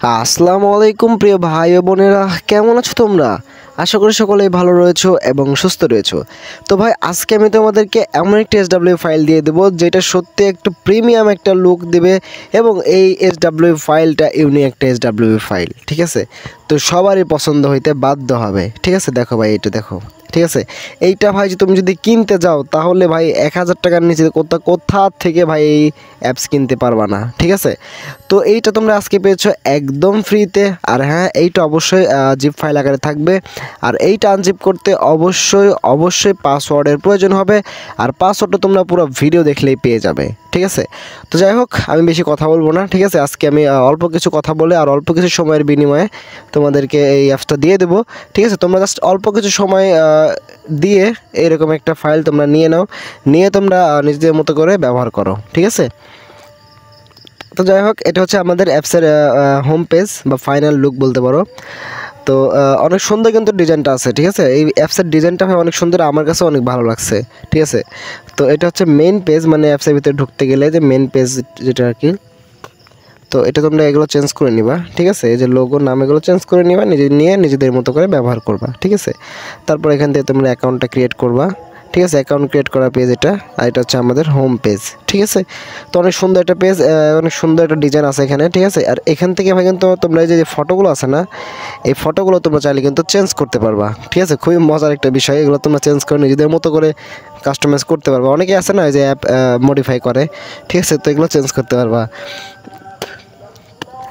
আসসালামু আলাইকুম প্রিয় ভাই ও বোনেরা, কেমন আছো তোমরা? আশা করি সকলেই ভালো রয়েছো এবং সুস্থ রয়েছো। তো ভাই, আজকে আমি তোমাদেরকে এমন একটি এসডব্লিউ ফাইল দিয়ে দেবো যেটা সত্যি একটু প্রিমিয়াম একটা লুক দেবে, এবং এই এসডব্লিউ ফাইলটা ইউনিক একটা এসডব্লিউ ফাইল, ঠিক আছে? তো সবারই পছন্দ হইতে বাধ্য হবে, ঠিক আছে? দেখো ভাই, এটা দেখো, ঠিক আছে? এইটা ভাই যে তুমি যদি কিনতে যাও তাহলে ভাই 1000 টাকার নিচে কোথা থেকে ভাই এই অ্যাপস কিনতে পারবা না, ঠিক আছে? তো এইটা তোমরা আজকে পেয়েছো একদম ফ্রিতে। আর হ্যাঁ, এইটা অবশ্যই জিপ ফাইল আকারে থাকবে। আর এইটা আনজিপ করতে অবশ্যই পাসওয়ার্ডের প্রয়োজন হবে। আর পাসওয়ার্ডটা তোমরা পুরো ভিডিও দেখলেই পেয়ে যাবে, ঠিক আছে? তো যাই হোক, আমি বেশি কথা বলবো না, ঠিক আছে? আজকে আমি অল্প কিছু কথা বলে আর অল্প কিছু সময়ের বিনিময়ে তোমাদেরকে এই অ্যাপসটা দিয়ে দেবো, ঠিক আছে? তোমরা জাস্ট অল্প কিছু সময় দিয়ে এরকম একটা ফাইল তোমরা নিয়ে নাও, নিয়ে তোমরা নিজেদের মতো করে ব্যবহার করো, ঠিক আছে? তো যাই হোক, এটা হচ্ছে আমাদের অ্যাপসের হোম পেজ বা ফাইনাল লুক বলতে পারো। তো অনেক সুন্দর কিন্তু ডিজাইনটা আছে, ঠিক আছে? এই অ্যাপসের ডিজাইনটা অনেক সুন্দর, আমার কাছে অনেক ভালো লাগছে, ঠিক আছে? তো এটা হচ্ছে মেইন পেজ, মানে অ্যাপসের ভিতরে ঢুকতে গেলে যে মেইন পেজ যেটা আর কি। তো এটা তোমরা এগুলো চেঞ্জ করে নিবা, ঠিক আছে? এই যে লোগো নাম, এগুলো চেঞ্জ করে নিবা, নিজেদের মতো করে ব্যবহার করবা, ঠিক আছে? তারপর এখান থেকে তোমরা অ্যাকাউন্টটা ক্রিয়েট করবা, ঠিক আছে? অ্যাকাউন্ট ক্রিয়েট করা পেজ এটা, আর এটা হচ্ছে আমাদের হোম পেজ, ঠিক আছে? তো অনেক সুন্দর একটা পেজ, অনেক সুন্দর একটা ডিজাইন আছে এখানে, ঠিক আছে? আর এখান থেকে ভাই কিন্তু তোমরা এই যে ফটোগুলো আছে না, এই ফটোগুলো তোমরা চাইলে কিন্তু চেঞ্জ করতে পারবা, ঠিক আছে? খুবই মজার একটা বিষয়, এগুলো তোমরা চেঞ্জ করে নিজেদের মতো করে কাস্টমাইজ করতে পারবা। অনেকে আছে না যে অ্যাপ মডিফাই করে, ঠিক আছে? তো এগুলো চেঞ্জ করতে পারবা।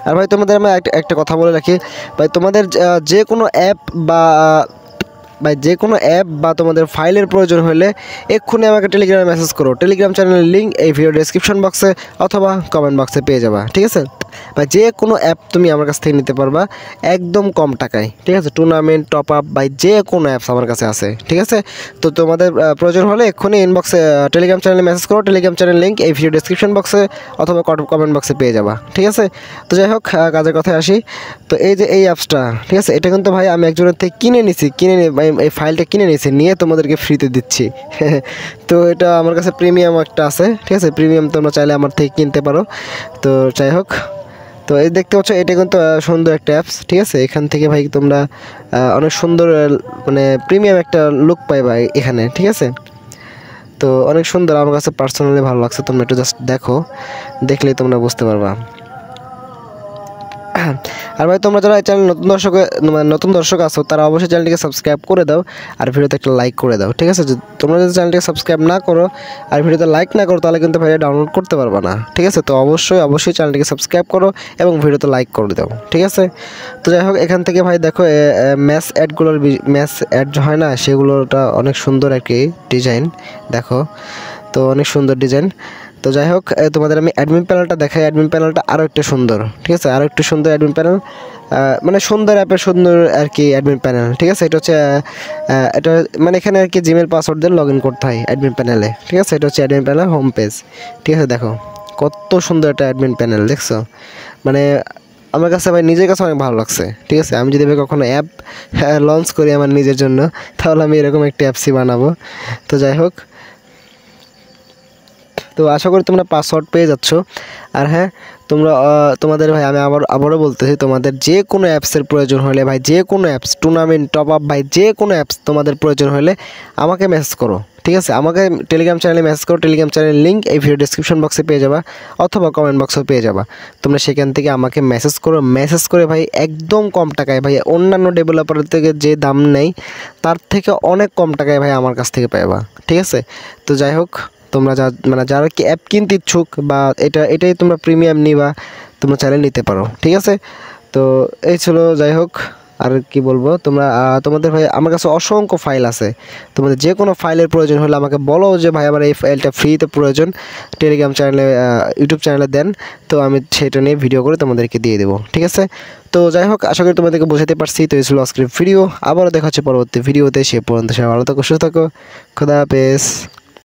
আর ভাই, তোমাদের আমি একটা কথা বলে রাখি ভাই, তোমাদের যে কোনো অ্যাপ বা তোমাদের ফাইলের প্রয়োজন হলে এক্ষুনি আমাকে টেলিগ্রামে মেসেজ করো। টেলিগ্রাম চ্যানেলের লিঙ্ক এই ভিডিও ডেসক্রিপশন বক্সে অথবা কমেন্ট বক্সে পেয়ে যাবা, ঠিক আছে? বা যে কোনো অ্যাপ তুমি আমার কাছ থেকে নিতে পারবা একদম কম টাকায়, ঠিক আছে? টুর্নামেন্ট, টপ আপ, বা যে কোনো অ্যাপস আমার কাছে আছে, ঠিক আছে? তো তোমাদের প্রয়োজন হলে এক্ষুনি ইনবক্সে টেলিগ্রাম চ্যানেলে মেসেজ করো। টেলিগ্রাম চ্যানেল লিঙ্ক এই ভিডিও ডেসক্রিপশন বক্সে অথবা কমেন্ট বক্সে পেয়ে যাবা, ঠিক আছে? তো যাই হোক, কাজের কথায় আসি। তো এই যে এই অ্যাপসটা, ঠিক আছে, এটা কিন্তু ভাই আমি একজনের থেকে কিনে নিছি, এই ফাইলটা কিনে নিয়েছি, নিয়ে তোমাদেরকে ফ্রিতে দিচ্ছি। তো এটা আমার কাছে প্রিমিয়াম একটা আছে, ঠিক আছে? প্রিমিয়াম তোমরা চাইলে আমার থেকে কিনতে পারো। তো যাই হোক, তো এই দেখতে পাচ্ছ, এটা কিন্তু সুন্দর একটা অ্যাপস, ঠিক আছে? এখান থেকে ভাই তোমরা অনেক সুন্দর মানে প্রিমিয়াম একটা লুক পাইবা এখানে, ঠিক আছে? তো অনেক সুন্দর, আমার কাছে পার্সোনালি ভালো লাগছে। তোমরা একটু জাস্ট দেখো, দেখলেই তোমরা বুঝতে পারবা। আর ভাই, তোমরা যারা এই চ্যানেল নতুন দর্শক আছো, তারা অবশ্যই চ্যানেলটিকে সাবস্ক্রাইব করে দাও আর ভিডিওতে একটা লাইক করে দাও, ঠিক আছে? তোমরা যদি চ্যানেলটিকে সাবস্ক্রাইব না করো আর ভিডিওতে লাইক না করো, তাহলে কিন্তু ভাইয়া ডাউনলোড করতে পারবা না, ঠিক আছে? তো অবশ্যই চ্যানেলটিকে সাবস্ক্রাইব করো এবং ভিডিওতে লাইক করে দাও, ঠিক আছে? তো যাই হোক, এখান থেকে ভাই দেখো, ম্যাচ অ্যাড হয় না, সেগুলোটা অনেক সুন্দর আর কি ডিজাইন, দেখো। তো অনেক সুন্দর ডিজাইন। তো যাই হোক, তোমাদের আমি অ্যাডমিন প্যানেলটা দেখাই। অ্যাডমিন প্যানেলটা আরও একটু সুন্দর, ঠিক আছে? আরও একটু সুন্দর অ্যাডমিন প্যানেল, মানে সুন্দর অ্যাপের সুন্দর আর কি অ্যাডমিন প্যানেল, ঠিক আছে? এটা হচ্ছে এটা মানে এখানে আর কি জিমেল পাসওয়ার্ড দিয়ে লগ ইন করতে হয় অ্যাডমিন প্যানেলে, ঠিক আছে? এটা হচ্ছে অ্যাডমিন প্যানেল হোম পেজ, ঠিক আছে? দেখো কত সুন্দর একটা অ্যাডমিন প্যানেল, দেখছো? মানে আমার কাছে ভাই, নিজের কাছে অনেক ভালো লাগছে, ঠিক আছে? আমি যদি ভাই কখনো অ্যাপ লঞ্চ করি আমার নিজের জন্য, তাহলে আমি এরকম একটা অ্যাপসই বানাবো। তো যাই হোক, তো আশা করি তোমরা পাসওয়ার্ড পেয়ে যাচ্ছ। আর হ্যাঁ, তোমাদের ভাই আমি আবারও বলতেছি, তোমাদের যে কোনো অ্যাপসের প্রয়োজন হলে ভাই, যে কোনো অ্যাপস, টুর্নামেন্ট, টপ আপ, ভাই যে কোনো অ্যাপস তোমাদের প্রয়োজন হলে আমাকে মেসেজ করো, ঠিক আছে? আমাকে টেলিগ্রাম চ্যানেলে মেসেজ করো। টেলিগ্রাম চ্যানেলের লিঙ্ক এই ভিডিও ডেসক্রিপশন বক্সে পেয়ে যাবা অথবা কমেন্ট বক্সেও পেয়ে যাবা। তোমরা সেখান থেকে আমাকে মেসেজ করে ভাই একদম কম টাকায়, ভাই অন্যান্য ডেভেলপারের থেকে যে দাম নেই তার থেকে অনেক কম টাকায় ভাই আমার কাছ থেকে পাইবা, ঠিক আছে? তো যাই হোক, তোমরা যারা কি অ্যাপ কিনতে ইচ্ছুক বা এটাই তোমরা প্রিমিয়াম নিবা, তোমরা চাইলে নিতে পারো, ঠিক আছে? তো এই ছিল, যাই হোক, আর কি বলবো, তোমাদের ভাই আমার কাছে অসংখ্য ফাইল আছে। তোমাদের যে কোনো ফাইলের প্রয়োজন হলে আমাকে বলো যে ভাই আমার এই ফাইলটা ফ্রিতে প্রয়োজন, টেলিগ্রাম চ্যানেলে, ইউটিউব চ্যানেলে দেন, তো আমি সেটা নিয়ে ভিডিও করে তোমাদেরকে দিয়ে দেবো, ঠিক আছে? তো যাই হোক, আশা করি তোমাদেরকে বোঝাতে পারছি। তো এই ছিল আজকের ভিডিও, আবারও দেখা হচ্ছে পরবর্তী ভিডিওতে। সে পর্যন্ত সবাই ভালো থাকো, সুস্থ থাকো, খোদা হাফেজ।